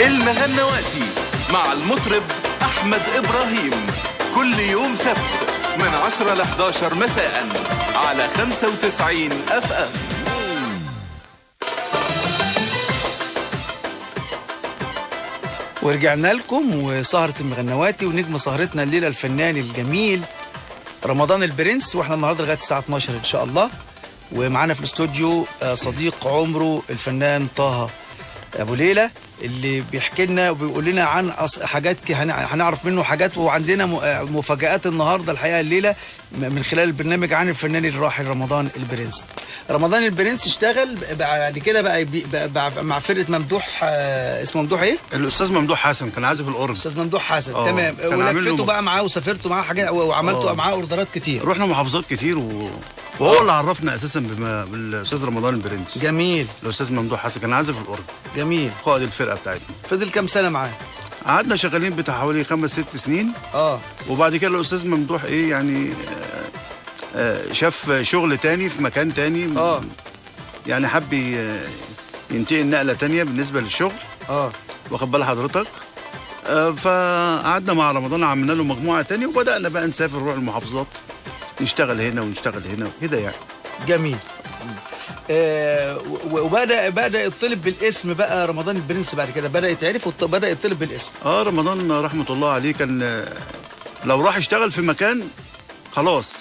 المغنواتي مع المطرب أحمد إبراهيم كل يوم سبت من 10 ل 11 مساء على 95 FM. ورجعنا لكم وسهرة المغنواتي ونجم سهرتنا الليلة الفنان الجميل رمضان البرنس، واحنا النهارده لغاية الساعة 12 إن شاء الله. ومعانا في الاستوديو صديق عمره الفنان طه أبو ليلى اللي بيحكي لنا وبيقول لنا عن حاجات هنعرف منه حاجات، وعندنا مفاجآت النهارده الحقيقة الليلة من خلال البرنامج عن الفنان الراحل رمضان البرنس. رمضان البرنس اشتغل بعد كده بقى مع فرقة ممدوح، اسمه ممدوح ايه؟ الأستاذ ممدوح حسن، كان عازف الأورج. أستاذ ممدوح حسن، تمام. ولفته بقى معاه وسافرتوا معاه حاجات وعملتوا معاه اوردرات كتير. رحنا محافظات كتير وهو اللي عرفنا اساسا بالاستاذ رمضان البرنس. جميل. الاستاذ ممدوح حسن كان عازف الاورج. جميل. قائد الفرقه بتاعتنا. فضل كام سنه معاه؟ قعدنا شغالين بتاع حوالي 5-6 سنين. وبعد كده الاستاذ ممدوح ايه يعني شاف شغل تاني في مكان تاني. يعني حب ينتقل نقله تانيه بالنسبه للشغل. واخد بال حضرتك. فقعدنا مع رمضان، عملنا له مجموعه تانيه وبدانا بقى نسافر نروح المحافظات، نشتغل هنا ونشتغل هنا كده يعني. جميل. وبدأ يطلب بالاسم بقى رمضان البرنس، بعد كده بدأ يتعرف وبدأ يطلب بالاسم. رمضان رحمة الله عليه كان لو راح يشتغل في مكان خلاص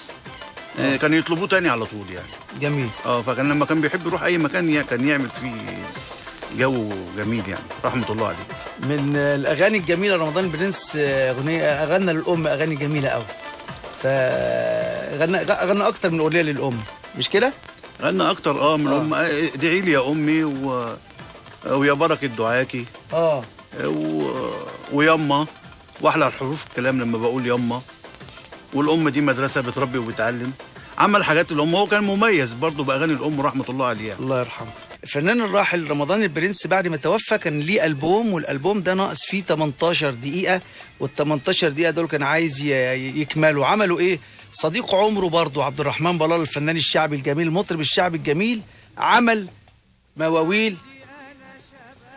كان يطلبوه تاني على طول يعني. جميل. فكان لما كان بيحب يروح اي مكان كان يعمل فيه جو جميل يعني، رحمة الله عليه. من الاغاني الجميلة رمضان البرنس اغنى للام اغاني جميلة قوي. فغنى اكتر من اغنيه للام، مش كده؟ غنى اكتر من الام. ادعي لي يا امي ويا بركه دعاكي. ويما، واحلى الحروف الكلام لما بقول يما. والام دي مدرسه بتربي وبتعلم. عمل حاجات الام، هو كان مميز برضه باغاني الام رحمه الله عليه. الله يرحمه. الفنان الراحل رمضان البرنس بعد ما توفى كان ليه ألبوم، والألبوم ده ناقص فيه 18 دقيقة، وال18 دقيقة دول كان عايز يكملوا. عملوا ايه؟ صديق عمره برضه عبد الرحمن بلال الفنان الشعبي الجميل المطرب الشعبي الجميل عمل مواويل.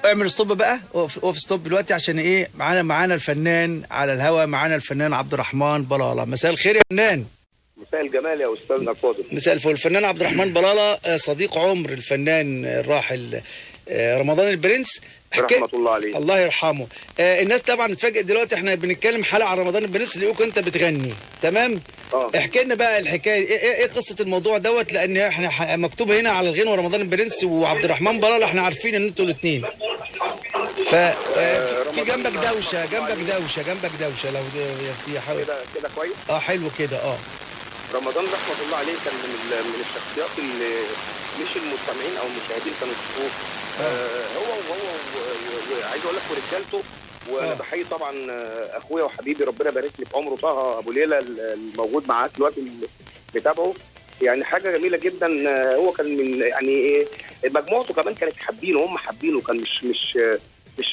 اعمل ستوب بقى، اقف ستوب دلوقتي عشان ايه؟ معانا الفنان على الهوا، معانا الفنان عبد الرحمن بلالة. مساء الخير يا فنان. مساء الجمال يا استاذنا الفاضل. مساء الفل. الفنان عبد الرحمن بلالة صديق عمر الفنان الراحل رمضان البرنس. رحمه الله عليه. الله يرحمه. الناس طبعا اتفاجئت دلوقتي احنا بنتكلم حلقه عن رمضان البرنس لقوك انت بتغني، تمام؟ احكي لنا بقى الحكايه، ايه قصه الموضوع دوت، لان احنا مكتوب هنا على الغنوه رمضان البرنس وعبد الرحمن بلالة، احنا عارفين ان انتوا الاثنين. في جنبك دوشه لو يحاول كده كويس. حلو كده. رمضان رحمه الله عليه كان من الشخصيات اللي مش المستمعين او المشاهدين كانوا يشوفوه. هو عايز اقول لك ورجالته. وانا بحيي طبعا اخويا وحبيبي ربنا يبارك لي في عمره طه ابو ليلى الموجود معاك دلوقتي اللي بتابعه. يعني حاجه جميله جدا. هو كان من يعني مجموعته كمان كانت حابينه، هم حابينه. كان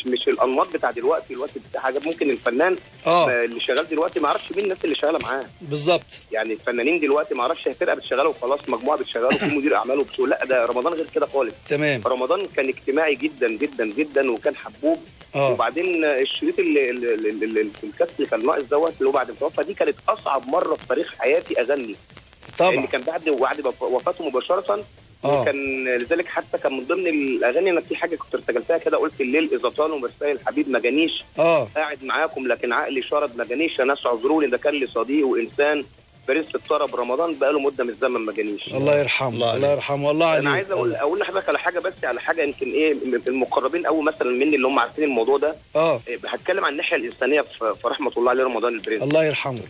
مش الانماط بتاع دلوقتي بتاع حاجات ممكن الفنان اللي شغال دلوقتي ما اعرفش مين الناس اللي شغاله معاه بالظبط. يعني الفنانين دلوقتي ما اعرفش فرقه بتشغله وخلاص، مجموعه بتشغله في مدير اعماله لا، ده رمضان غير كده خالص. تمام. رمضان كان اجتماعي جدا جدا جدا وكان حبوب. وبعدين الشريط اللي في الكاس اللي كان ناقص دوت اللي هو بعد ما توفى، دي كانت اصعب مره في تاريخ حياتي اغني طبعا، اللي كان بعد وفاته مباشره. وكان لذلك حتى كان من ضمن الاغاني، انا في حاجه كنت ارتجلتها كده، قلت الليل اذا طال ومرسال الحبيب ما جانيش. قاعد معاكم لكن عقلي شرد ما جانيش، يا ناس اعذروني ده كان لي صديق وانسان برنس الطرب رمضان بقاله مده من الزمن ما جانيش. الله يرحمه. الله يرحمه. والله عليك. انا عايز اقول لحضرتك على حاجه، بس على حاجه يمكن المقربين قوي مثلا مني اللي هم عارفين الموضوع ده. هتكلم عن الناحيه الانسانيه في رحمه الله عليه رمضان البرنس. الله يرحمه.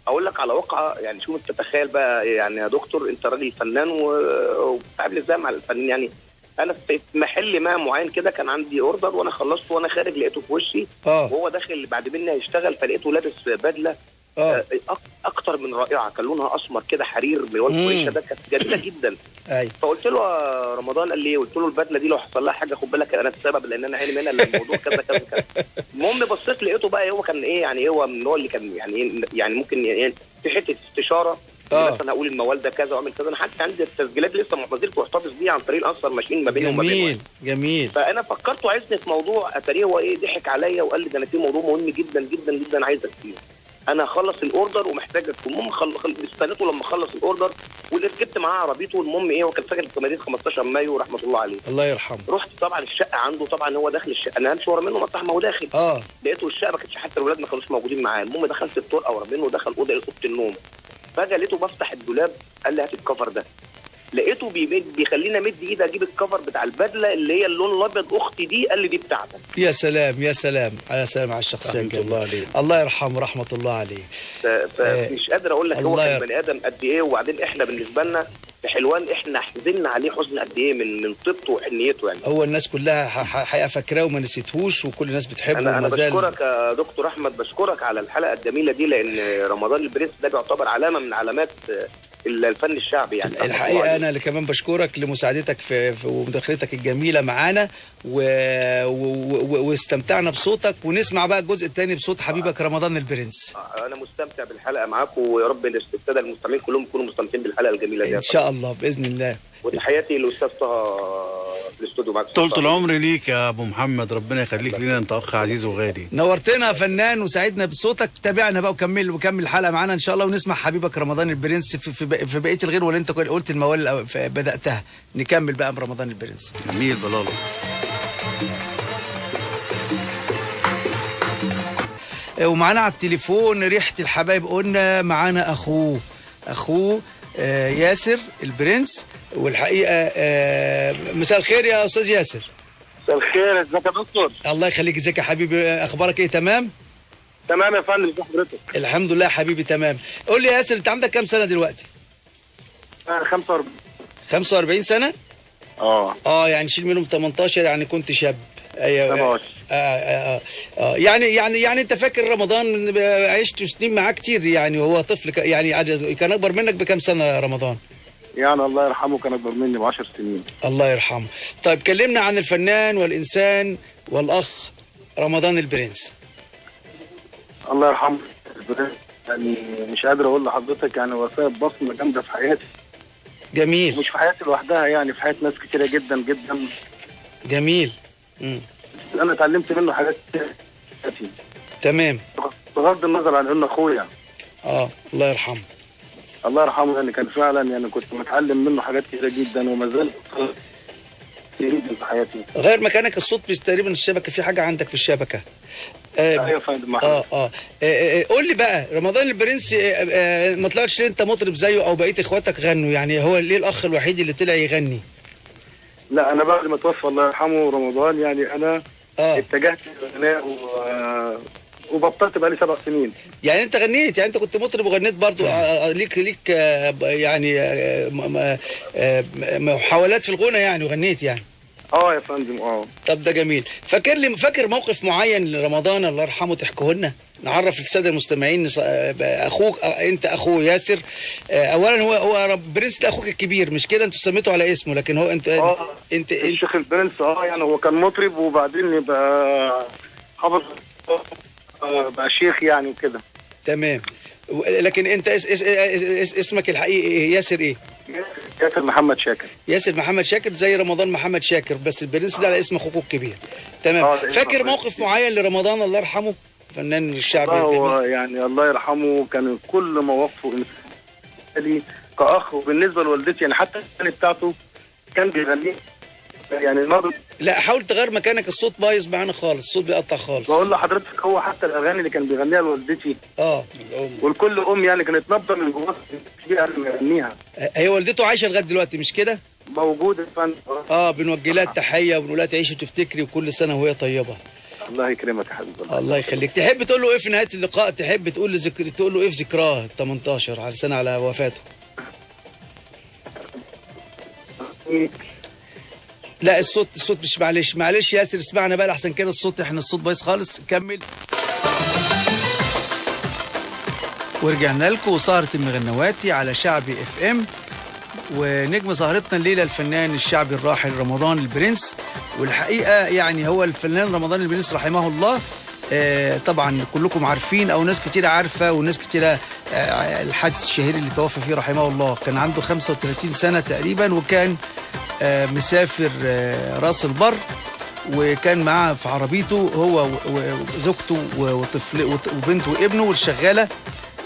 اقول لك على واقعه، يعني شوف تتخيل بقى يعني يا دكتور، انت راجل فنان وبتتعامل ازاي مع الفنان. يعني انا في محل ما معين كده كان عندي اوردر وانا خلصته وانا خارج لقيته في وشي وهو داخل بعد مني هيشتغل، فلقيته لابس بدله اكتر من رائعه، كان لونها اسمر كده حرير بالوان ده، كانت جميله جدا. فقلت له يا رمضان، قال لي قلت له البدله دي لو حصل لها حاجه خد بالك انا السبب، لان انا عيني منها الموضوع كذا كذا كذا. المهم بصيت لقيته بقى هو كان هو من النوع اللي كان يعني ممكن في حته استشاره مثلا هقول الموال ده كذا واعمل كذا. انا حتى عندي التسجيلات لسه ما زلت محتفظ بيها عن طريق الانسر ماشين ما بيني وما بينه. جميل. فانا فكرت وعايزني في موضوع اتاريه، هو ايه، ضحك عليا وقال لي ده انا في موضوع مهم جدا جدا جدا عايزك فيه. انا هخلص الاوردر ومحتاجك. المهم استنيته لما خلص الاوردر وركبت معاه عربيته. المهم ايه، هو كان ساكن في مدينه 15 مايو رحمه الله عليه. الله يرحمه. رحت طبعا الشقه عنده، طبعا هو داخل الشقه، انا همشي ورا منه مطرح ما هو داخل. لقيته الشقه ما كانتش، حتى الاولاد ما كانوش موجودين معاه. المهم دخلت الطرقه ورا منه ودخل اوضه اوضه النوم. فجاه لقيته بفتح الدولاب، قال لي هات الكفر ده. لقيته بيخليني امد ايدي اجيب الكفر بتاع البدله اللي هي اللون الابيض اختي دي. قال لي دي بتاعتك. يا سلام يا سلام على سلام على الشخصيه رحمه الله عليه. الله يرحمه رحمه الله عليه. فمش قادر اقول لك هو كان بني ادم قد ايه. وبعدين احنا بالنسبه لنا في حلوان احنا حزننا عليه حزن قد ايه من طيبته وحنيته يعني. هو الناس كلها حقيقه فاكراه وما نسيتهوش، وكل الناس بتحبه. انا بشكرك يا دكتور احمد، بشكرك على الحلقه الجميله دي، لان رمضان البرنس ده بيعتبر علمه من علامات الفن الشعبي يعني. الحقيقه انا اللي كمان بشكرك لمساعدتك في ومداخلتك الجميله معانا واستمتعنا بصوتك. ونسمع بقى الجزء الثاني بصوت حبيبك رمضان البرنس. انا مستمتع بالحلقه معاكم، ويا رب الساده المستمعين كلهم يكونوا مستمتعين بالحلقه الجميله دي ان شاء الله باذن الله. وتحياتي للاستاذ طه في الاستوديو معاك. طولة العمر ليك يا ابو محمد، ربنا يخليك لينا، انت اخ عزيز وغالي. نورتنا يا فنان وسعدنا بصوتك. تابعنا بقى وكمل الحلقه معانا ان شاء الله، ونسمع حبيبك رمضان البرنس في بقيه الغير واللي انت قلت الموال بداتها. نكمل بقى برمضان البرنس. جميل بلاله. ومعانا على التليفون ريحه الحبايب، قلنا معانا اخوه ياسر البرنس. والحقيقه مساء الخير يا استاذ ياسر. مساء الخير، ازيك يا دكتور؟ الله يخليك. ازيك يا حبيبي، اخبارك ايه؟ تمام يا فندم، ازي حضرتك؟ الحمد لله يا حبيبي تمام. قول لي يا ياسر، انت عندك كام سنه دلوقتي؟ 45. 45 سنه؟ يعني شيل منهم 18، يعني كنت شاب. ايوه. يعني انت فاكر رمضان؟ عشت سنين معاه كتير يعني، وهو طفل يعني كان اكبر منك بكام سنه يا رمضان؟ يعني الله يرحمه كان اكبر مني ب10 سنين. الله يرحمه. طيب كلمنا عن الفنان والانسان والاخ رمضان البرنس. الله يرحمه يعني مش قادر اقول لحضرتك، يعني هو سايب بصمه جامده في حياتي. جميل. مش في حياتي لوحدها، يعني في حياه ناس كتيره جدا جدا. جميل. انا اتعلمت منه حاجات كتير. تمام. بغض النظر عن انه اخويا. الله يرحمه. الله يرحمه، يعني كان فعلا يعني كنت متعلم منه حاجات كتيره جدا، وما زال جدا في حياتي. غير مكانك الصوت بس تقريبا الشبكه، في حاجه عندك في الشبكه. ايوه يا فندم. قول لي بقى رمضان البرنس، ما طلعتش ليه انت مطرب زيه او بقيه اخواتك غنوا؟ يعني هو ليه الاخ الوحيد اللي طلع يغني؟ لا، انا بعد ما توفى الله يرحمه رمضان يعني انا اتجهت للغناء وبطلت بقى لي 7 سنين. يعني انت غنيت، يعني انت كنت مطرب وغنيت برضو. ليك يعني محاولات في الغنى يعني، وغنيت يعني. يا فندم. طب ده جميل. فاكر موقف معين لرمضان الله يرحمه تحكيه لنا؟ نعرف الساده المستمعين اخوك، انت اخوه ياسر. اولا هو برنس ده اخوك الكبير مش كده؟ انتوا سميتوا على اسمه، لكن هو انت الشيخ البرنس. يعني هو كان مطرب وبعدين يبقى حافظ بقى شيخ يعني وكده. تمام. لكن انت اسمك الحقيقي ياسر ايه؟ ياسر محمد شاكر. ياسر محمد شاكر زي رمضان محمد شاكر، بس البرنس ده على اسم اخوك الكبير. تمام. فاكر موقف معين لرمضان الله يرحمه؟ فنان الشعبي. هو يعني الله يرحمه كان كل مواقفه لي كاخ، وبالنسبه لوالدتي يعني حتى الاغاني بتاعته كان بيغني يعني ناضج. لا حاول تغير مكانك، الصوت بايظ معانا خالص، الصوت بيقطع خالص. بقول لحضرتك هو حتى الاغاني اللي كان بيغنيها لوالدتي والكل يعني كانت نبضه من جواها قبل ما يغنيها. هي والدته عايشه لغايه دلوقتي مش كده؟ موجوده يا فندم. بنوجه لها التحيه وبنقول لها تعيشي وتفتكري، وكل سنه وهي طيبه. الله يكرمك يا حبيبي. الله يخليك. تحب تقول له ايه في نهايه اللقاء؟ تحب تقول له ايه في ذكراه 18 على سنه على وفاته؟ لا الصوت مش، معلش ياسر اسمعنا بقى احسن كده الصوت، احنا الصوت بايظ خالص. كمل. ورجعنا لكم وسهرة المغنواتي على شعبي FM، ونجم سهرتنا الليله الفنان الشعبي الراحل رمضان البرنس. والحقيقه يعني هو الفنان رمضان البرنس رحمه الله طبعا كلكم عارفين او ناس كتيره عارفه وناس كتيره الحادث الشهير اللي توفى فيه رحمه الله. كان عنده 35 سنة تقريبا، وكان مسافر راس البر، وكان معاه في عربيته هو وزوجته وطفل وبنته وابنه والشغالة،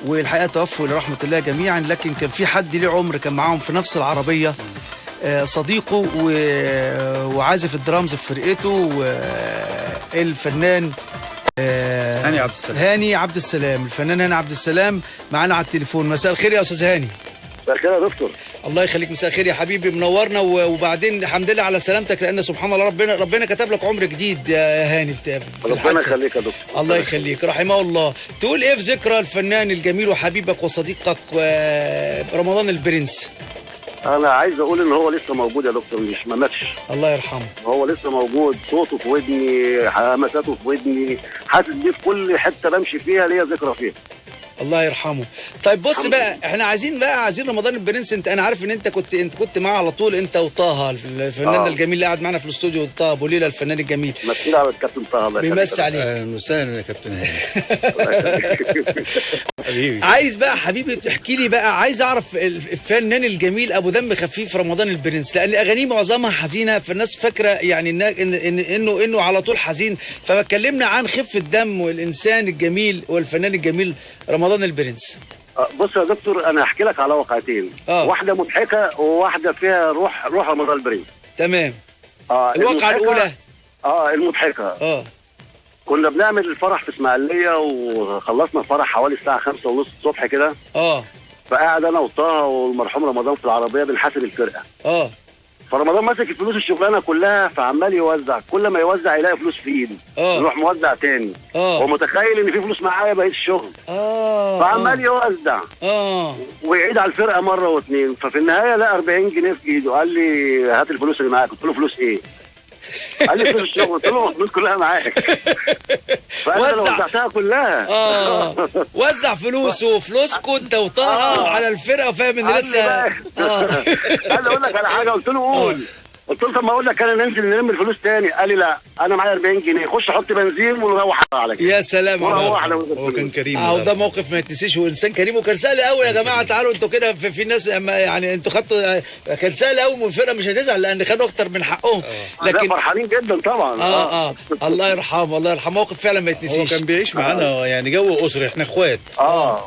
والحقيقة توفوا لرحمة الله جميعا. لكن كان في حد ليه عمر كان معاهم في نفس العربية، صديقه وعازف الدرامز في فرقته، الفنان هاني عبد السلام. الفنان هاني عبد السلام معانا على التليفون. مساء الخير يا استاذ هاني. مساء الخير يا دكتور. الله يخليك. مساء الخير يا حبيبي، منورنا. وبعدين الحمد لله على سلامتك، لان سبحان الله ربنا كتب لك عمر جديد يا هاني. ربنا يخليك يا دكتور. الله يخليك، رحمه الله. تقول ايه في ذكرى الفنان الجميل وحبيبك وصديقك رمضان البرنس؟ انا عايز اقول ان هو لسه موجود يا دكتور، مش ما ماتش. الله يرحمه. هو لسه موجود، صوته في ودني، همساته في ودني، حاسس بيه في كل حته بمشي فيها ليا ذكرى فيها. الله يرحمه. طيب بص بقى، احنا عايزين رمضان البرنس. انا عارف ان انت كنت معاه على طول، انت وطه الفنان الجميل اللي قاعد معانا في الاستوديو، طه ابو ليلى الفنان الجميل. مسؤول على الكابتن طه. الله بيمسي عليك. اهلا وسهلا يا كابتن هاني. عايز بقى حبيبي تحكي لي بقى، عايز اعرف الفنان الجميل ابو دم خفيف رمضان البرنس، لان اغانيه معظمها حزينه، فالناس فاكره يعني انه على طول حزين. فبكلمنا عن خفه دم والانسان الجميل والفنان الجميل رمضان البرنس. بص يا دكتور، انا هحكي لك على واقعتين. واحده مضحكه وواحده فيها روح رمضان البرنس. تمام. الواقعه الاولى المضحكه. كنا بنعمل الفرح في اسماعيليه، وخلصنا الفرح حوالي الساعه 5:30 الصبح كده. فقاعد انا وطه والمرحوم رمضان في العربيه بنحاسب الفرقه. فرمضان ماسك الفلوس الشغلانه كلها، فعمال يوزع، كل ما يوزع يلاقي فلوس في ايده، يروح موزع تاني. هو متخيل ان في فلوس معايا بقيه الشغل. فعمال يوزع ويعيد على الفرقه مره واثنين. ففي النهايه لقى 40 جنيه في ايده، قال لي هات الفلوس اللي معاك. قلت له فلوس ايه؟ قال لي فلوس الشغل. قلت له الفلوس كلها معاك. فانا وزعتها كلها. وزع فلوسه وفلوسكم انت وطه على الفرقه، فاهم ان لسه. قال لي اقول لك على حاجه. قلت له قول. قلت له طب ما اقول لك انا ننزل نلم الفلوس تاني. قال لي لا، انا معايا 40 جنيه، خش حط بنزين ونروح على كده. يا سلام. هو كان كريم. ده موقف ما يتنسيش، وانسان كريم، وكان سهل قوي يا جماعه. تعالوا انتوا كده في ناس يعني انتوا خدتوا، كان سهل قوي، والفرقه مش هتزعل لان خدوا اكتر من حقهم. لكن فرحانين جدا طبعا. الله يرحمه، الله يرحمه. موقف فعلا ما يتنسيش. هو كان بيعيش معانا يعني جو اسري، احنا اخوات.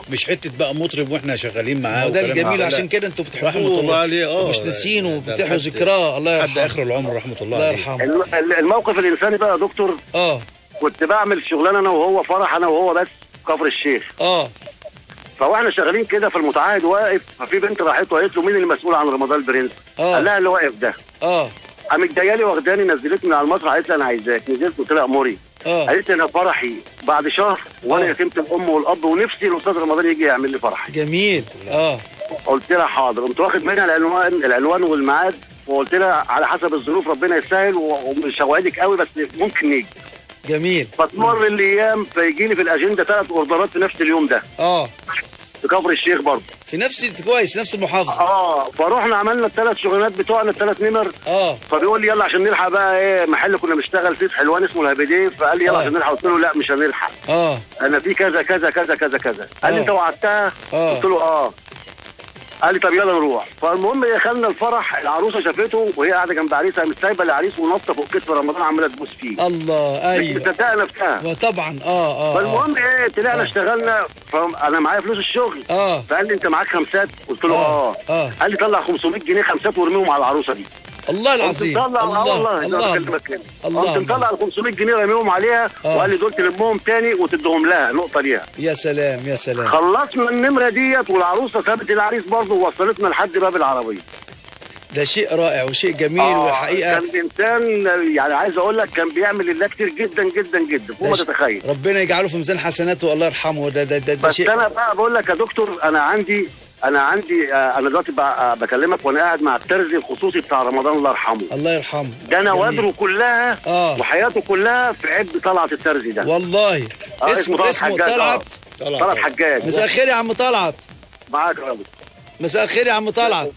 مش حته بقى مطرب واحنا شغالين معاه. ده الجميل، عشان كده انتوا بتحبوه رحمه الله عليه. مش ناسينه وبتحيوا ذكراه. الله يرحمه. لحد اخر العمر رحمه الله عليه. الموقف الانساني بقى يا دكتور. كنت بعمل شغلانه انا وهو، فرح انا وهو بس في كفر الشيخ. فواحنا شغالين كده، في المتعهد واقف، ففي بنت راحت وقالت له مين المسؤول عن رمضان البرنس؟ قال لها اللي واقف ده. قامت جايه لي واخداني، نزلتني من على المسرح، قالت لي انا عايزاك. نزلت قلت لها اموري. قالت لي انا فرحي بعد شهر، وانا يتيمه الام والاب، ونفسي الاستاذ رمضان يجي يعمل لي فرحي. جميل. قلت لها حاضر. قمت واخد منها العنوان والميعاد، وقلت لها على حسب الظروف ربنا يسهل، ومش هوعدك قوي بس ممكن نيجي. جميل. فتمر الايام، فيجي لي في الاجنده 3 اوردرات في نفس اليوم ده. في كفر الشيخ برضه. في نفس المحافظه. فروحنا عملنا ال3 شغلانات بتوعنا، ال3 نمر. فبيقول لي يلا عشان نلحق بقى ايه محل كنا بنشتغل فيه في حلوان اسمه الهبيديه. فقال لي يلا عشان نلحق. قلت له لا مش هنلحق. انا في كذا كذا كذا كذا كذا. قال لي انت وعدتها؟ قلت له قال لي طب يلا نروح. فالمهم دخلنا الفرح، العروسه شافته وهي قاعده جنب عريسها، قامت سايبه العريس ونطه فوق كتف رمضان عماله تبوس فيه. الله. ايوه. مش مصدقه نفسها. وطبعا فالمهم طلعنا اشتغلنا، فانا معايا فلوس الشغل. فقال لي انت معاك خمسات؟ قلت له قال لي طلع 500 جنيه خمسات وارميهم على العروسه دي. الله العظيم. والله قمت مطلع ال 500 جنيه رميهم عليها. وقال لي دول تلمهم تاني وتديهم لها نقطه ليها. يا سلام يا سلام. خلصنا النمره ديت، والعروسه سابت العريس برضه ووصلتنا لحد باب العربيه. ده شيء رائع وشيء جميل. والحقيقه كان انسان يعني عايز اقول لك كان بيعمل لله كتير جدا جدا جدا فوق ما تتخيل. ربنا يجعله في ميزان حسناته الله يرحمه. ده بس شيء. انا بقى بقول لك يا دكتور، انا دلوقتي بكلمك وانا قاعد مع الترزي الخصوصي بتاع رمضان الله يرحمه. الله يرحمه. ده نوادره كلها وحياته كلها في عد طلعت الترزي ده. والله. اسمه طلعت حجاج. مساء الخير يا عم طلعت. معاك يا راجل. مساء الخير يا عم طلعت.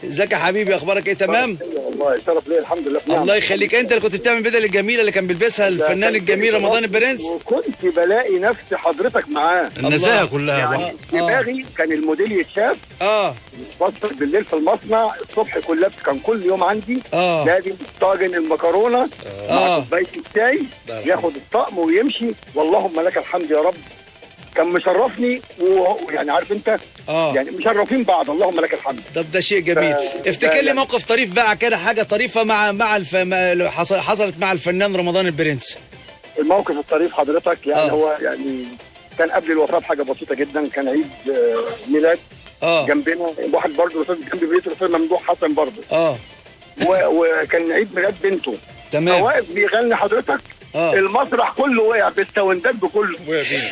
ازيك يا حبيبي، اخبارك ايه؟ تمام. والله شرف ليا الحمد لله. الله يخليك. انت اللي كنت بتعمل البدل الجميله اللي كان بيلبسها الفنان الجميل رمضان البرنس، وكنت بلاقي نفسي حضرتك معاه النزاهه كلها يعني. دماغي كان الموديل يتشاف بصر بالليل في المصنع، الصبح كان كل يوم عندي لازم طاجن المكرونه مع كوبايه الشاي، ياخد الطقم ويمشي، واللهم لك الحمد يا رب. كان مشرفني ويعني عارف انت يعني مشرفين بعض، اللهم لك الحمد. طب ده شيء جميل. افتكر لي موقف طريف بقى كده، حاجه طريفه حصلت مع الفنان رمضان البرنس. الموقف الطريف حضرتك يعني هو يعني كان قبل الوفاه بحاجه بسيطه جدا، كان عيد ميلاد جنبنا واحد برضه جنب بيت الاستاذ ممدوح حسن برضه وكان عيد ميلاد بنته. تمام. فواقف بيغني حضرتك المسرح كله وقع بالساوندات بكله. وقع بينا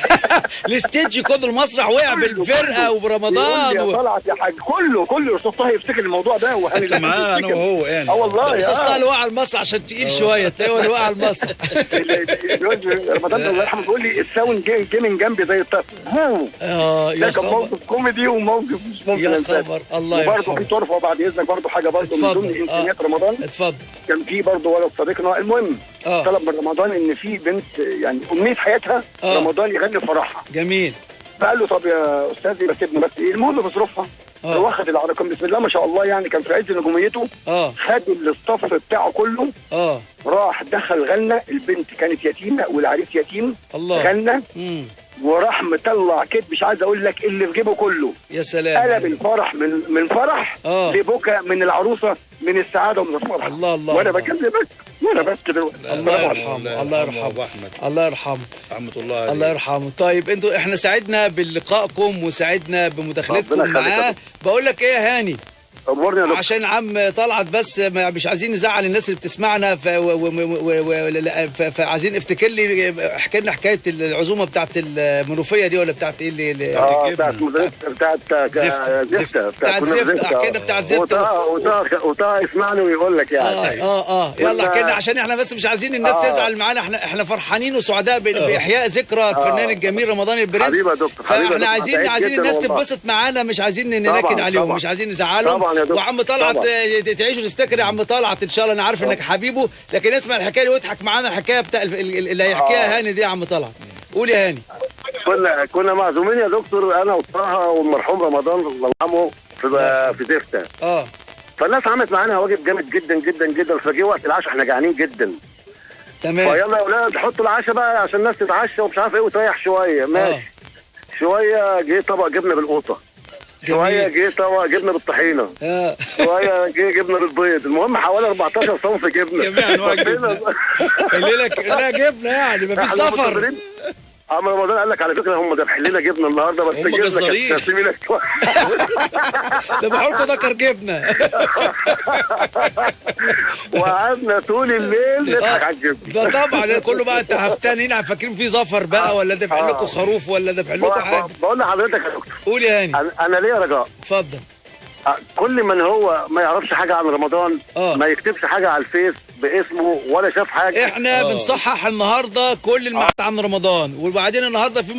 الاستيدج كله، المسرح وقع بالفرقه وبرمضان يا طلعت يا حاج كله الاستاذ طه يفتكر الموضوع ده وهاني معاه انا وهو يعني. والله الاستاذ طه اللي وقع على المسرح عشان تقيل شويه، تلاقيه هو اللي وقع على المسرح. رمضان الله يرحمه بيقول لي الساوند جه من جنبي زي الطفل. ده كان موقف كوميدي وموقف مش ممكن انساه. الله يرحمه. وبرضه في طرفه بعد اذنك برضه حاجه برضه من ضمن امكانيات رمضان. اتفضل. كان في برضه ولد صديقنا المهم طلب من رمضان ان في بنت يعني امنيه حياتها رمضان يغني فرحها. جميل. فقال له طب يا استاذي بس ابني بس ايه المهم بظروفها. واخد العرض، كان بسم الله ما شاء الله يعني كان في عز نجوميته. خد الاستاف بتاعه كله. راح دخل غنى، البنت كانت يتيمه والعريس يتيم. غنى وراح مطلع كده مش عايز اقول لك اللي في جيبه كله. يا سلام. قلب الفرح من فرح لبكاء من العروسه من السعاده ومن الفرح. الله وانا بكلمك وانا بس كده. الله يرحمه. الله يرحمه. الله يرحمه. رحمه الله عليه. الله يرحمه. طيب انتوا احنا سعدنا بلقائكم وسعدنا بمداخلتكم معاه. بقول لك ايه يا هاني، عشان عم طلعت بس مش عايزين نزعل الناس اللي بتسمعنا فعايزين افتكر لي احكي لنا حكايه العزومه بتاعت المنوفيه دي ولا بتاعت ايه اللي بتاعت زفته. بتاعت زفته. احكي لنا بتاعت زفته. وطه يسمعني ويقول لك يعني. يلا احكي لنا عشان احنا بس مش عايزين الناس تزعل معانا. احنا فرحانين وسعداء باحياء ذكرى الفنان الجميل رمضان البرنس. حبيبي يا دكتور. فاحنا عايزين الناس تتبسط معانا، مش عايزين ننكد عليهم، مش عايزين نزعلهم. وعم طلعت تعيش وتفتكر يا عم طلعت ان شاء الله. انا عارف انك حبيبه، لكن اسمع الحكايه واضحك معانا. الحكايه بتاع اللي هيحكيها هاني دي يا عم طلعت. قول يا هاني. كنا معزومين يا دكتور انا وطه والمرحوم رمضان الله يرحمه في زفته. فالناس عملت معانا واجب جامد جدا جدا جدا. فجه وقت العشاء احنا جعانين جدا. تمام. فيلا يا اولاد حطوا العشاء بقى عشان الناس تتعشى ومش عارف ايه وتريح شويه. ماشي. شويه جه طبق جبنه بالقوطه، شويه جه طبق جبنه بالطحينه، شويه جه جبنه بالبيض. المهم حوالي 14 صنف جبنه. جميع انواع الجبنه. الليله كلها جبنه يعني مفيش سفر. عم رمضان قال لك على فكره هم ذابحين لنا جبنه النهارده بس جبنه كانت لك ذبحوا لكم ذكر جبنه. وقعدنا طول الليل نضحك على الجبنه. ده طبعا كله بقى انت هفتانين فاكرين في ظفر بقى ولا ذبح لكم خروف ولا ذبح لكم حاجه. بقول لحضرتك يا دكتور. قول يا هاني. انا ليا رجاء. اتفضل. كل من هو ما يعرفش حاجه عن رمضان ما يكتبش حاجه على الفيس باسمه ولا شاف حاجه. احنا بنصحح النهارده كل المعلومات عن رمضان، وبعدين النهارده في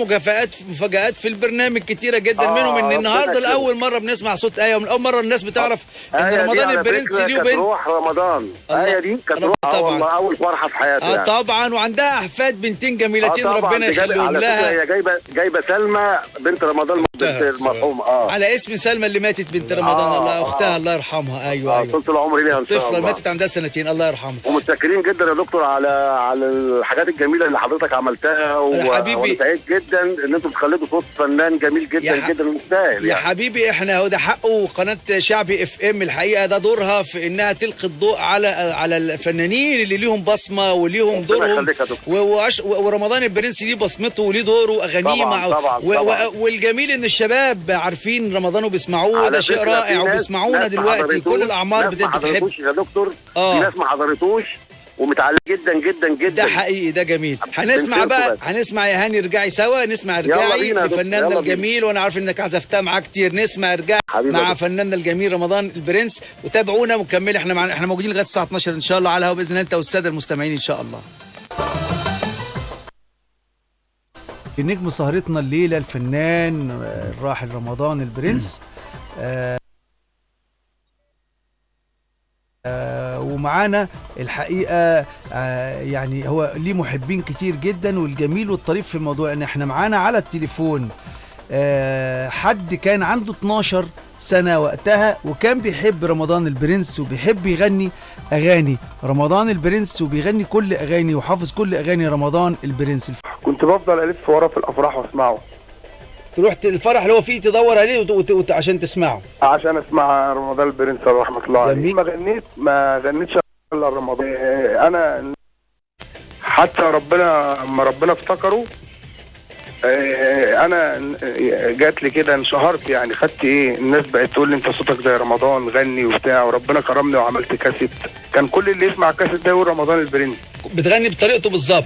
مفاجآت في البرنامج كتيره جدا. منهم ان النهارده لاول مره بنسمع صوت ايه، ومن اول مره الناس بتعرف ان رمضان البرنس ليه بنت. روح رمضان ايه دي كانت روح والله اول فرحه في حياتي يعني. طبعا وعندها احفاد بنتين جميلتين ربنا يخليهم لها. هي جايبه سلمى بنت رمضان بنت المرحومه على اسم سلمى اللي ماتت بنت رمضان. الله اختها الله يرحمها. ايوه طول العمر ليها ان شاء الله. طفله ماتت عندها سنتين الله يرحمها. ومتشكرين جدا يا دكتور على الحاجات الجميله اللي حضرتك عملتها. حبيبي سعيد جدا ان انتوا بتخلدوا صوت فنان جميل جدا جدا مستاهل يا حبيبي. احنا هو ده حقه. قناه شعبي اف ام الحقيقه ده دورها في انها تلقي الضوء على الفنانين اللي ليهم بصمه وليهم دورهم. ورمضان البرنس ليه بصمته وليه دوره واغانيه والجميل ان الشباب عارفين رمضان وبيسمعوه. ده شيء رائع وبيسمعونا دلوقتي. كل الاعمار بتحب يا دكتور. في ناس ما حضرتوش ومتعلق جدا جدا جدا. ده حقيقي ده جميل. هنسمع بقى هنسمع يا هاني ارجعي سوا. نسمع ارجعي لفناننا الجميل وانا عارف انك عزفتها معاه كتير. نسمع ارجعي مع فناننا الجميل رمضان البرنس وتابعونا ونكمل. احنا موجودين لغايه الساعه 12 ان شاء الله على الهواء باذن الله انت والساده المستمعين ان شاء الله. النجم سهرتنا الليله الفنان الراحل رمضان البرنس. ومعانا الحقيقة يعني هو ليه محبين كتير جدا، والجميل والطريف في الموضوع ان احنا معانا على التليفون حد كان عنده 12 سنة وقتها، وكان بيحب رمضان البرنس وبيحب يغني أغاني رمضان البرنس، وبيغني كل أغاني وحافظ كل أغاني رمضان البرنس. كنت بفضل ألف وراه في الأفراح وأسمعه. تروح الفرح اللي هو فيه تدور عليه عشان تسمعه، عشان أسمع رمضان البرنس رحمة الله عليه. ما غنيتش إلا رمضان. أنا حتى ربنا افتكره. انا جات لي كده انشهرت يعني، خدت الناس بقت تقول لي انت صوتك زي رمضان غني وبتاع، وربنا كرمني وعملت كاسيت. كان كل اللي يسمع الكاسيت ده يقول رمضان البرنس. بتغني بطريقته بالظبط.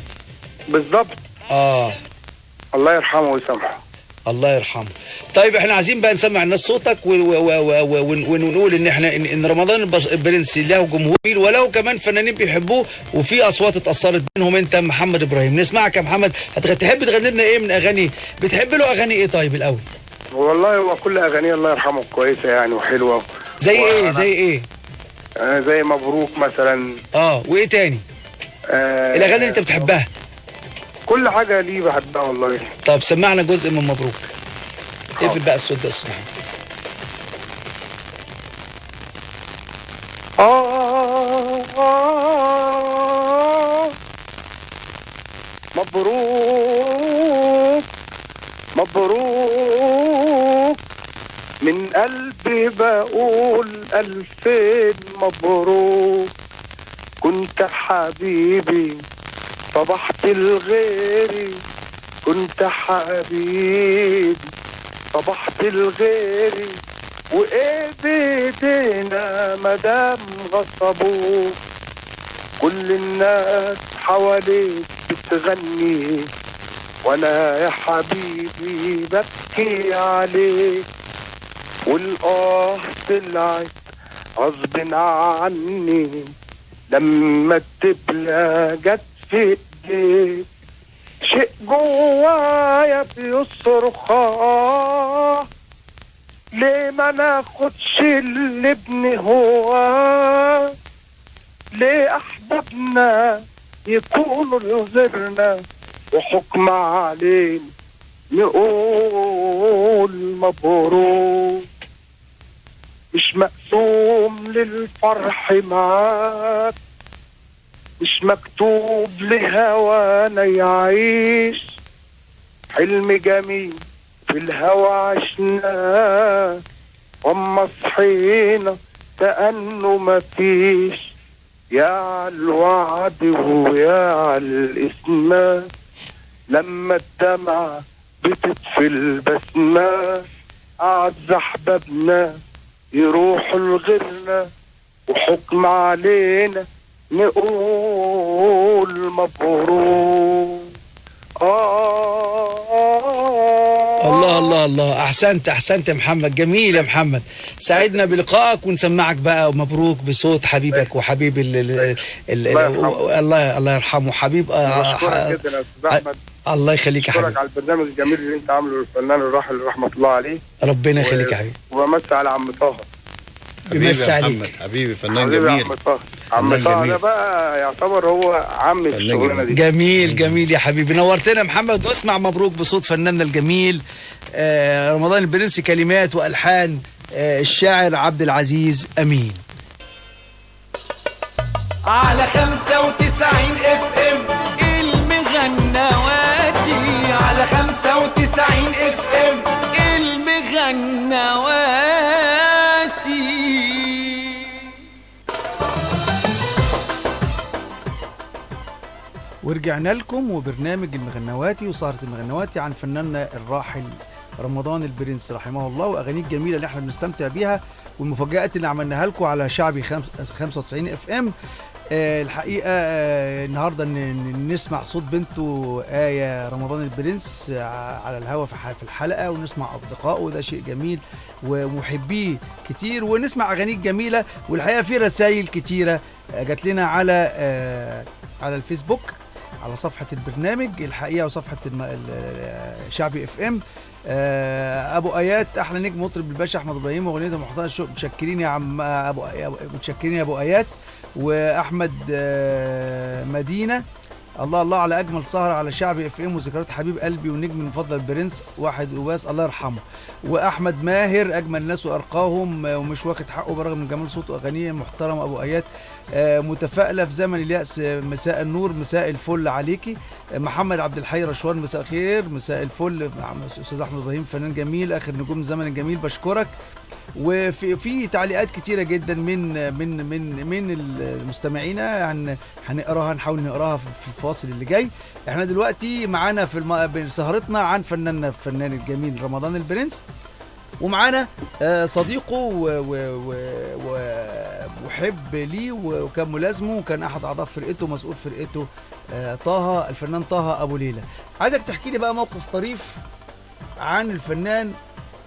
الله يرحمه ويسامحه. الله يرحمه. طيب احنا عايزين بقى نسمع الناس صوتك ونقول ان احنا ان رمضان البرنس له جمهور وله كمان فنانين بيحبوه، وفي اصوات اتاثرت بينهم انت محمد ابراهيم. نسمعك يا محمد. تحب تغني لنا ايه من اغاني؟ بتحب له اغاني ايه طيب الاول؟ والله هو كل اغانيه الله يرحمه كويسه يعني وحلوه. زي ايه؟ زي مبروك مثلا. وايه تاني؟ الاغاني اللي انت بتحبها؟ كل حاجه ليه بحبها والله. طب سمعنا جزء من مبروك. اقفل بقى الصوت ده اسمع. مبروك مبروك من قلبي بقول 2000 مبروك. كنت حبيبي صبحت الغيري، كنت حبيبي صبحت الغيري، وايه بايدينا مدام غصبوك. كل الناس حواليك بتغني، وانا يا حبيبي ببكي عليك. والآه طلعت غصب عني لما الدبلة جت في ايديك. شيء جوايا بيصرخ ليه ما ناخدش اللي ابن هو؟ ليه احبابنا يكونوا لغيرنا وحكم علينا نقول مبروك؟ مش مقسوم للفرح معاك، مش مكتوب لهوانا يعيش. حلم جميل في الهوى عشناه، واما صحينا كأنه مفيش. يا عالوعد ويا عالاسماء، لما الدمعة بتطفي البسمة. أعز أحبابنا يروحوا لغيرنا وحكم علينا نقول مبروك. الله الله الله، احسنت يا محمد. جميل يا محمد. سعدنا بلقائك، ونسمعك بقى مبروك بصوت حبيبك وحبيب الله يرحمه حبيب. الله يخليك يا حبيبي. اشكرك على البرنامج الجميل اللي انت عامله للفنان الراحل رحمه الله عليه. ربنا يخليك يا حبيبي. وبمسي على عم طه. بيمسي عليك حبيبي فنان جميل. عم طه ده بقى يعتبر هو عم الشغلانه دي. جميل يا حبيبي. نورتنا يا محمد. واسمع مبروك بصوت فناننا الجميل رمضان البرنسي، كلمات والحان الشاعر عبد العزيز امين. على 95 FM المغنواتي، على 95 FM المغنواتي. ورجعنا لكم وبرنامج المغنواتي وسهرة المغنواتي عن فناننا الراحل رمضان البرنس رحمه الله، واغانيه الجميله اللي احنا بنستمتع بيها، والمفاجآت اللي عملناها لكم على شعبي 95 FM. الحقيقه النهارده نسمع صوت بنته آية رمضان البرنس على الهوا في الحلقه، ونسمع اصدقائه، وده شيء جميل، ومحبيه كتير، ونسمع اغانيه الجميله. والحقيقه في رسائل كتيره جات لنا على الفيسبوك، على صفحه البرنامج الحقيقه وصفحه شعبي FM. ابو ايات احلى نجم مطرب الباشا احمد ابراهيم، اغنيه محتوى الشوق. متشكرين يا عم متشكرين يا ابو ايات. واحمد مدينه، الله الله على اجمل سهره على شعبي اف ام وذكريات حبيب قلبي والنجم المفضل برنس واحد وباس الله يرحمه. واحمد ماهر اجمل الناس وارقاهم ومش واخد حقه برغم من جمال صوته واغانيه محترم. ابو ايات متفائله في زمن اليأس، مساء النور مساء الفل عليكي. محمد عبد الحي رشوان مساء الخير مساء الفل. استاذ احمد ابراهيم فنان جميل اخر نجوم الزمن الجميل بشكرك. وفي تعليقات كتيره جدا من المستمعين هنقراها، نحاول نقراها في الفاصل اللي جاي. احنا دلوقتي معانا في سهرتنا عن الفنان الجميل رمضان البرنس، ومعانا صديقه وحب ليه وكان ملازمه وكان احد اعضاء فرقته ومسؤول فرقته طه الفنان طه ابو ليلى. عايزك تحكي لي بقى موقف طريف عن الفنان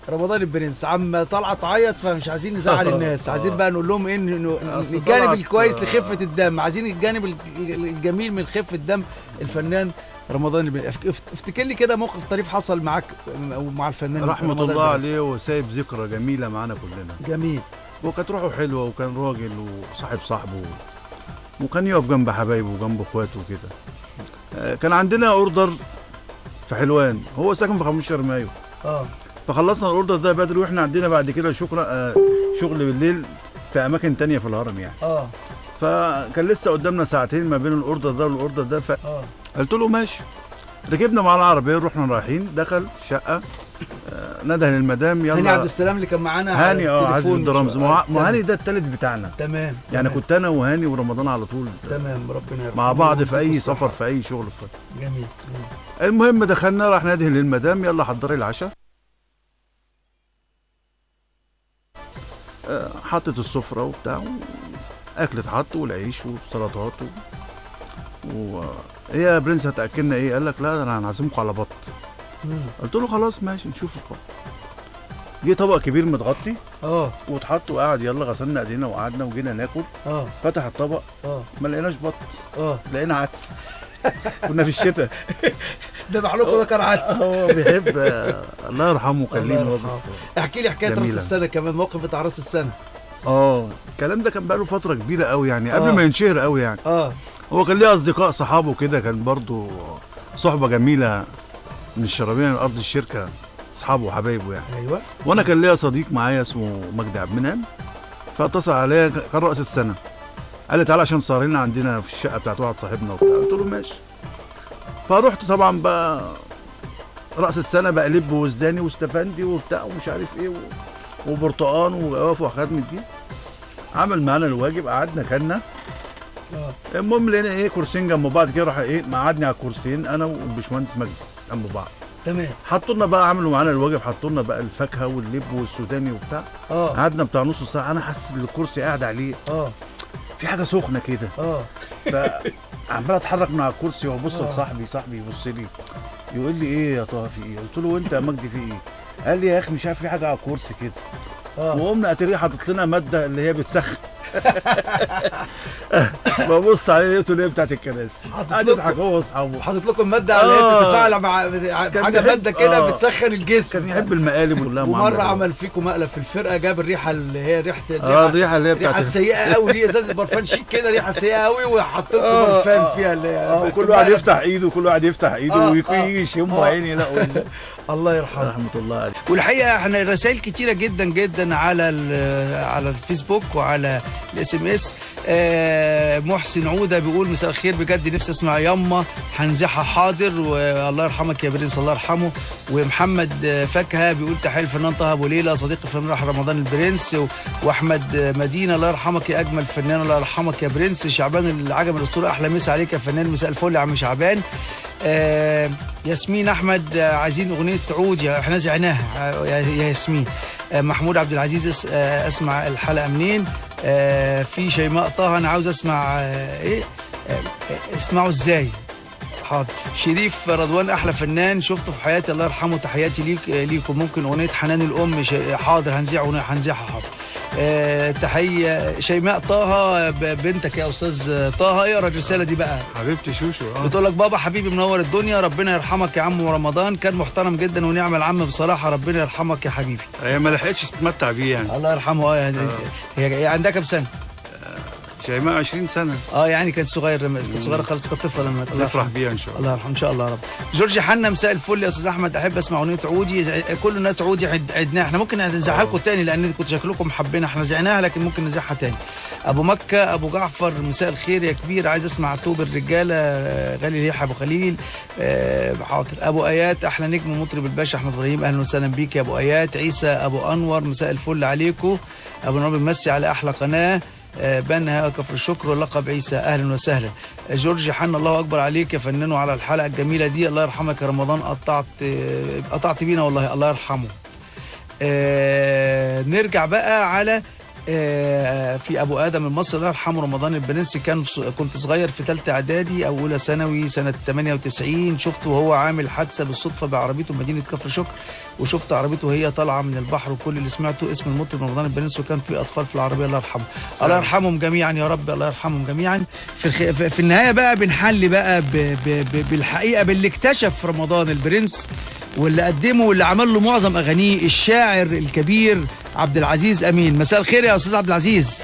رمضان البرنس. عم طلعت عيط فمش عايزين نزعل الناس، عايزين بقى نقول لهم انه الجانب الكويس لخفه الدم، عايزين الجانب الجميل من خفه الدم الفنان رمضان البرنس. افتكر لي كده موقف طريف حصل معاك ومع الفنان رحمه الله عليه، وسايب ذكرى جميله معانا كلنا. جميل. وكانت روحه حلوه وكان راجل وصاحب صاحبه وكان يقف جنب حبايبه وجنب اخواته وكده. كان عندنا اوردر في حلوان، هو ساكن في 15 مايو. فخلصنا الاوردر ده بدري، واحنا عندنا بعد كده شغل بالليل في اماكن تانية في الهرم يعني. فكان لسه قدامنا ساعتين ما بين الاوردر ده والاوردر ده. قلت له ماشي. ركبنا مع العربيه رحنا رايحين، دخل شقه نده للمدام يلا. هاني عبد السلام اللي كان معانا هاني عازف الدرامز. هاني ده التالت بتاعنا. تمام. يعني كنت انا وهاني ورمضان على طول. تمام ربنا يرحمه. مع بعض في اي سفر في اي شغل. جميل. المهم دخلنا راح نده للمدام يلا حضري العشاء. حطت السفره وبتاع، اكل اتحط والعيش والسلطات ايه يا برنس هتاكلنا ايه؟ قال لك لا انا هنعزمكم على بط. قلت له خلاص ماشي نشوف البط. جه طبق كبير متغطي واتحط وقعد يلا غسلنا ايدينا وقعدنا وجينا ناكل. فتح الطبق ما لقيناش بط. لقينا عدس. كنا في الشتاء. ده محلوكه ده كان عدس. هو بيحب الله يرحمه كان ليه. احكي لي حكايه راس السنه كمان، موقف بتاع راس السنه. الكلام ده كان بقاله فتره كبيره قوي يعني قبل ما ينشهر قوي يعني. هو كان ليه اصدقاء صحابه كده، كان برضو صحبه جميله من الشرابيه من ارض الشركه، اصحابه وحبايبه يعني. ايوه. وانا كان ليا صديق معايا اسمه مجدي عبد المنعم، فاتصل عليا كان راس السنه، قال لي تعالى عشان سهرنا عندنا في الشقه بتاعت واحد صاحبنا وبتاع. قلت له ماشي. فرحت طبعا بقى راس السنه بقى لب وزداني واستفندي وبتاع ومش عارف ايه وبرتقان وجواف وحاجات من دي. عمل معانا الواجب، قعدنا كلنا. المهم لقينا ايه كرسيين جنب بعض كده، راح ايه مقعدني على الكرسيين انا والبشمهندس مجدي جنب بعض. تمام. حطوا لنا بقى، عملوا معانا الواجب، حطوا لنا بقى الفاكهه واللب والسوداني وبتاع. قعدنا بتاع نص ساعه، انا حاسس ان الكرسي قاعد عليه في حاجه سخنه كده. فعمال اتحرك من على الكرسي وابص لصاحبي، صاحبي يبص لي يقول لي ايه يا طه في ايه؟ قلت له وانت يا مجدي في ايه؟ قال لي يا اخي مش عارف في حاجه على الكرسي كده. وقمنا اتاريه حاطط لنا ماده اللي هي بتسخن. ببص عليه لقيته اللي هي بتاعت الكراسي، قاعد يضحك هو واصحابه. حاطط لكم ماده اللي هي بتتفاعل مع حاجه ماده كده بتسخن الجسم. كان يحب المقالب كلها. ومره عمل فيكم مقلب في الفرقه، جاب الريحه اللي هي ريحه الريحه اللي هي بتاعت السيئه قوي دي، ازازه برفان شيك كده ريحه سيئه قوي، وحط لكم برفان فيها اللي هي كل واحد يفتح ايده وكل واحد يفتح ايده ويجي يشموا عيني. لا الله يرحمه رحمه الله عليه. والحقيقه احنا رسائل كتيره جدا جدا على الفيسبوك وعلى الاس ام اس. محسن عوده بيقول مساء الخير، بجد نفسي اسمع ياما هنزعها حاضر، والله يرحمك يا برنس الله يرحمه. ومحمد فاكهه بيقول تحيه الفنان طه ابو ليلى صديق الفنان رمضان البرنس. واحمد مدينه الله يرحمك يا اجمل فنان، الله يرحمك يا برنس. شعبان العجم الاسطوره احلى مسا عليك يا فنان، مساء الفل يا عم شعبان. ياسمين احمد عايزين اغنيه تعود، احنا زعناها يا ياسمين. محمود عبد العزيز اسمع الحلقه منين. في شيماء طه انا عاوز اسمع اسمعوا ازاي. حاضر. شريف رضوان احلى فنان شفته في حياتي الله يرحمه، تحياتي ليكم. ممكن اغنيه حنان الام. حاضر هنذيعها حاضر. تحيه شيماء طه بنتك يا استاذ طه. اقرا الرساله دي بقى. حبيبتي شوشو. بتقول لك بابا حبيبي منور الدنيا، ربنا يرحمك يا عم رمضان، كان محترم جدا ونعم العم بصراحه، ربنا يرحمك يا حبيبي. هي ما لحقتش تتمتع بيه يعني. الله يرحمه. يعني هي عندها كام سنه؟ شيماء 20 سنه. يعني كانت صغيره خالص، كانت طفله لما نفرح بيها ان شاء الله. الله يرحمه ان شاء الله يا رب. جورج حنا مساء الفل يا استاذ احمد، احب اسمع اغنيه عودي. كل الناس عودي عدناها، احنا ممكن نذاعها لكم تاني لان كنتوا شكلكم محبينها، احنا زعناها لكن ممكن نذاعها تاني. ابو مكه ابو جعفر مساء الخير يا كبير، عايز اسمع توب الرجاله غالي ريح ابو خليل. حاضر. ابو ايات احلى نجم مطرب الباشا احمد ابراهيم، اهلا وسهلا بيك يا ابو ايات. عيسى ابو انور مساء الفل عليكم. ابو نور بنمسي على احلى قناه بنها كفر الشكر ولقب عيسى، اهلا وسهلا. جورج حنا الله اكبر عليك يا فنان وعلى الحلقه الجميله دي، الله يرحمك يا رمضان، قطعت بينا والله، الله يرحمه. نرجع بقى على في ابو ادم المصري الله يرحمه رمضان البرنسي. كنت صغير في ثالثه اعدادي او اولى ثانوي سنه 98، شفته وهو عامل حادثه بالصدفه بعربيته مدينه كفر شكر، وشفت عربيته وهي طالعه من البحر، وكل اللي سمعته اسم المطرب رمضان البرنسي، وكان في اطفال في العربيه الله يرحمه. الله يرحمهم جميعا يا رب، الله يرحمهم جميعا. في النهايه بقى بنحل بقى بالحقيقه باللي اكتشف رمضان البرنس واللي قدمه واللي عمل له معظم اغانيه، الشاعر الكبير عبد العزيز امين. مساء الخير يا استاذ عبد العزيز.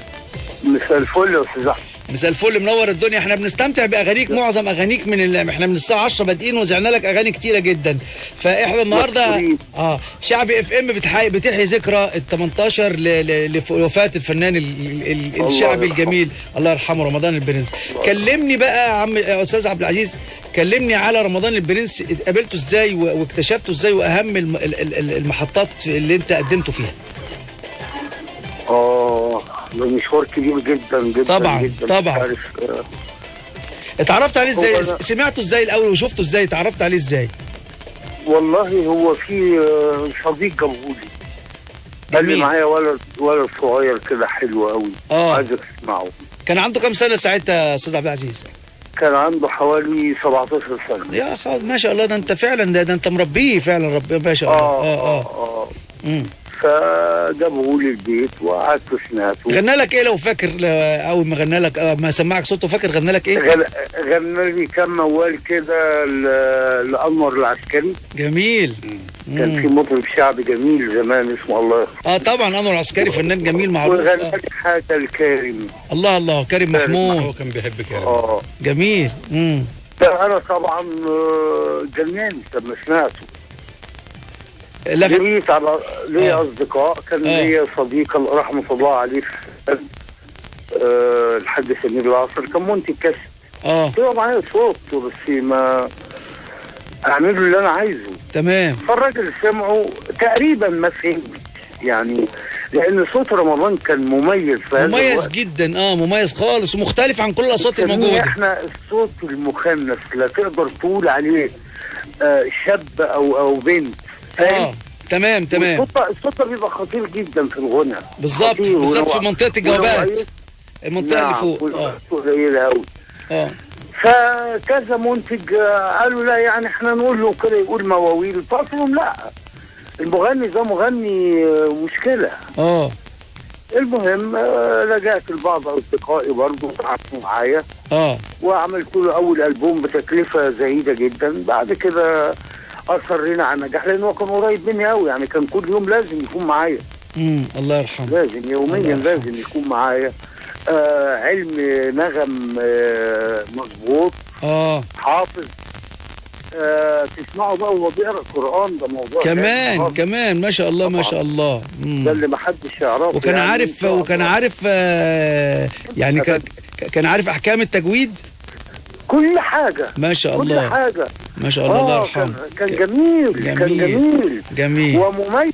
مساء الفل يا استاذ احمد. مساء الفل، منور الدنيا. احنا بنستمتع باغانيك، معظم اغانيك احنا من الساعه 10 بادئين وزعنا لك اغاني كتيره جدا. فاحنا النهارده شعبي اف ام بتحيي ذكرى ال 18 لوفاه الفنان الشعبي الجميل الله يرحمه رمضان البرنس. كلمني بقى يا عم استاذ عبد العزيز، كلمني على رمضان البرنس، قابلته ازاي واكتشفته ازاي، واهم المحطات اللي انت قدمته فيها. ده مشوار كبير جدا جدا طبعا جدا. طبعا. اتعرفت عليه ازاي؟ سمعته ازاي الاول وشفته ازاي؟ اتعرفت عليه ازاي؟ والله هو في صديق جابهولي، قال لي معايا ولد صغير كده حلو قوي، عايزك تسمعه. كان عنده كام سنه ساعتها يا استاذ عبد العزيز؟ كان عنده حوالي 17 سنه. يا خالد ما شاء الله، ده انت فعلا ده انت مربيه فعلا، ربنا ما شاء الله. فجابهولي البيت وقعدت سمعته. غنى لك ايه لو فاكر؟ اول ما غنى لك ما سمعك صوته، فاكر غنى لك ايه؟ غنى لي كام موال كده لأنور العسكري. جميل. كان في مطرب شعبي جميل زمان اسمه الله يرحمه. طبعا انور العسكري فنان جميل معروف. وغنى لي حاجه الكريم. الله كريم محمود. هو كان بيحب كريم. جميل. انا طبعا جننت لما سمعته. جريت على ليا اصدقاء، كان ليا صديق رحمه الله عليه الحاج سمير العصر، كان منتج كاسيت. طلع معايا صوت بس ما اعمله اللي انا عايزه. تمام. فالراجل سمعه تقريبا ما فهمش يعني، لان صوت رمضان كان مميز في هذا مميز الوقت. جدا. مميز خالص ومختلف عن كل الاصوات الموجوده. احنا الصوت المخنث لا تقدر تقول عليه شاب او بنت. تمام. الصوت بيبقى خطير جدا في الغنى. بالظبط في منطقه الجوابات، المنطقه اللي فوق. قليله قوي. فكذا منتج قالوا لا يعني احنا نقول له كده يقول مواويل، فقلت لهم لا، المغني ده مغني مشكله. المهم لجأت لبعض اصدقائي برضه قعدوا معايا وعملت له اول البوم بتكلفه زهيده جدا. بعد كده اصرينا على النجاح لان هو كان قريب مني قوي، يعني كان كل يوم لازم يكون معايا. الله يرحمه. لازم يوميا لازم يكون معايا. علم نغم مظبوط. حافظ. تسمعه بقى وهو بيقرا القران، ده موضوع كمان ما شاء الله ما شاء الله. ده اللي ما حدش يعرفه. وكان يعني عارف يعني كان عارف احكام التجويد، كل حاجه ما شاء الله. كل حاجه ما شاء الله. الله يرحمه. كان جميل ومميز.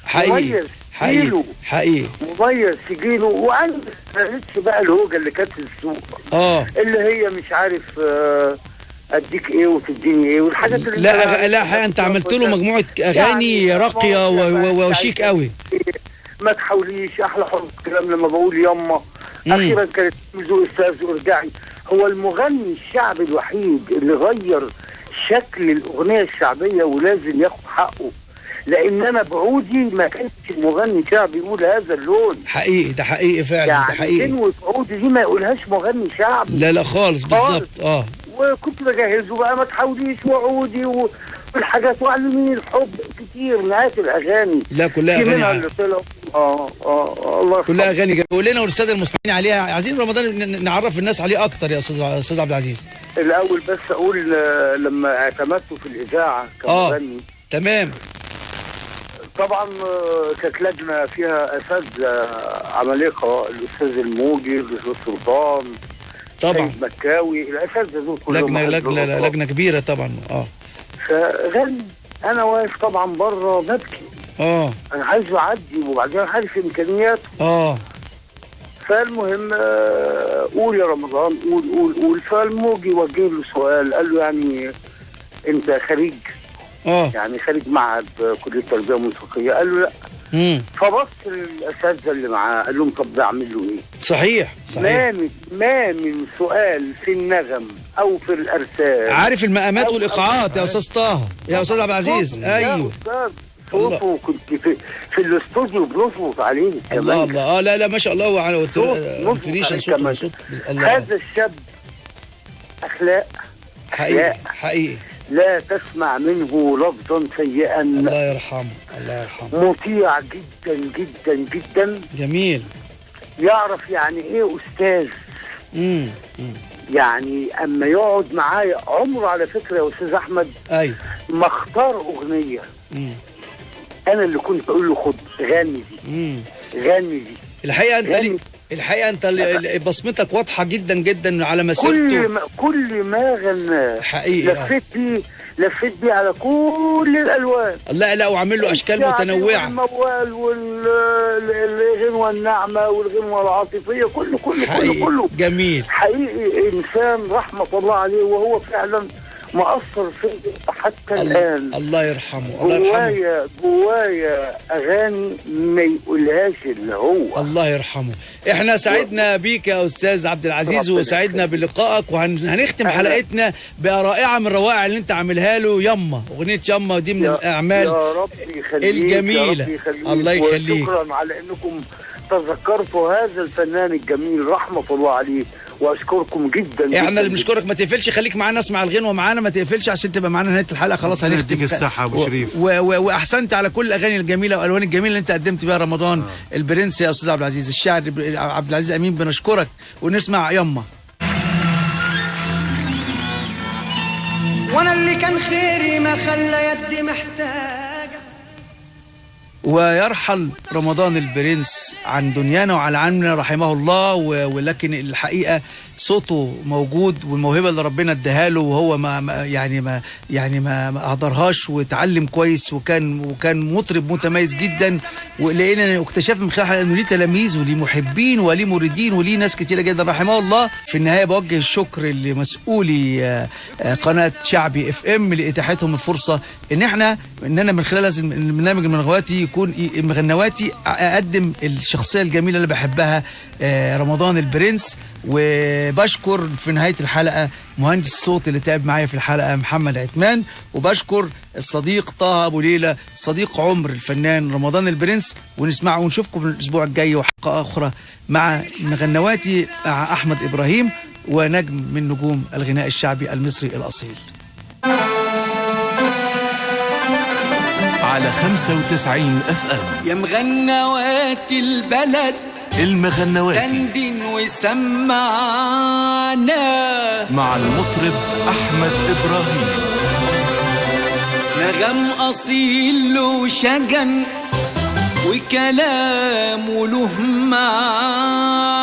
حقيقي مميز في جيله. وانا ما لقيتش بقى الهوجه اللي كانت في السوق اللي هي مش عارف اديك ايه وتديني ايه والحاجات اللي لا حقيقة انت عملت له مجموعه اغاني يعني راقيه وشيك قوي. ما تحاوليش، احلى حب كلام لما بقول يما. اخيرا كانت ذوق استاذ ارجعي. هو المغني الشعبي الوحيد اللي غير شكل الاغنيه الشعبيه ولازم ياخد حقه، لان انا بعودي ما كانش مغني شعبي يقول هذا اللون. حقيقي، ده حقيقي فعلا، يعني ده حقيقي. غنوة عودي دي ما يقولهاش مغني شعبي. لا خالص، بالظبط. وكنت بجهزه بقى ما تحاوليش وعودي والحاجات وعلميني الحب كتير، مئات الاغاني. لا كلها اغاني. منها اللي طلعوا الله كلها اغاني. قول لنا والساده المستمعين عليها، عايزين رمضان نعرف الناس عليه اكتر يا استاذ عبد العزيز. الاول بس اقول لما اعتمدت في الاذاعه كمغني تمام. طبعا كانت لجنه فيها اساتذه عمالقه، الاستاذ الموجي، الاستاذ سلطان، طبعا مكاوي، الاساتذه دول كلهم لجنه كبيره طبعا. فغني انا واقف طبعا بره ببكي. انا عايزه اعدي وبعدين عارف امكانياته. فالمهم قول يا رمضان، قول. فالموجي وجه له سؤال، قال له يعني انت خريج؟ يعني خريج معهد كليه التربيه الموسيقيه؟ قال له لا. فبص للاساتذه اللي معاه قال لهم طب ده اعمل له ايه؟ صحيح. ما من سؤال في النغم او في الارسال. عارف المقامات والايقاعات يا استاذ طه، يا استاذ عبد العزيز. ايوه صوته كنت في الاستوديو بنظبط عليه كمان. الله لا ما شاء الله. صوت هذا الشاب اخلاق حقيقي لا تسمع منه لفظا سيئا. الله يرحمه. مطيع جدا جدا جدا. جميل. يعرف يعني ايه استاذ. يعني اما يقعد معايا عمره على فكره يا استاذ احمد ما اختار اغنيه. انا اللي كنت اقول له خد غني دي. الحقيقه انت بصمتك واضحه جدا جدا على مسيرته. كل ما غناه حقيقي لفيت بيه على كل الالوان. لا وعامل له اشكال متنوعه. الموال والغنوه الناعمه والغنوه العاطفيه كله جميل. حقيقي انسان رحمه الله عليه، وهو فعلا مأثر فيه حتى الآن. الله يرحمه. جوايا أغاني ما يقولهاش اللي هو. الله يرحمه. احنا سعدنا بيك يا أستاذ عبد العزيز، وسعدنا بلقائك، وهنختم حلقتنا برائعة من الروائع اللي انت عاملها له. يما، أغنية يما دي من الأعمال يا رب يخليك الجميلة. الله يخليك. وشكرا على انكم تذكرتوا هذا الفنان الجميل رحمة الله عليه، واشكركم جدا. احنا اللي بنشكرك. ما تقفلش، خليك معانا، اسمع الغنوه معانا، ما تقفلش عشان تبقى معانا نهايه الحلقه. خلاص هنختم. يديك الصحه ابو شريف. واحسنت على كل الاغاني الجميله والالوان الجميله اللي انت قدمت بيها رمضان البرنس يا استاذ عبد العزيز. الشاعر عبد العزيز امين، بنشكرك ونسمع يما. وانا اللي كان خيري ما خلى يدي محتاجه. ويرحل رمضان البرنس عن دنيانا وعن عالمنا رحمه الله، ولكن الحقيقه صوته موجود، والموهبه اللي ربنا اداها له وهو ما اهدرهاش، وتعلم كويس، وكان مطرب متميز جدا. ولقينا اكتشاف من خلال انه ليه تلاميذ وليه محبين وليه موردين وليه ناس كتيره جدا رحمه الله. في النهايه بوجه الشكر لمسؤولي قناه شعبي اف ام لاتاحتهم الفرصه ان انا من خلال هذا البرنامج المغنواتي اقدم الشخصيه الجميله اللي بحبها رمضان البرنس. وبشكر في نهاية الحلقة مهندس الصوت اللي تعب معايا في الحلقة محمد عثمان، وبشكر الصديق طه أبو ليلى صديق عمر الفنان رمضان البرنس. ونسمع ونشوفكم الأسبوع الجاي وحلقة أخرى مع مغنواتي مع أحمد إبراهيم ونجم من نجوم الغناء الشعبي المصري الأصيل. على 95 FM يا مغنواتي البلد المغنواتي دندن وسمعنا مع المطرب أحمد إبراهيم. نغم أصيل له شجن وكلام له معنى.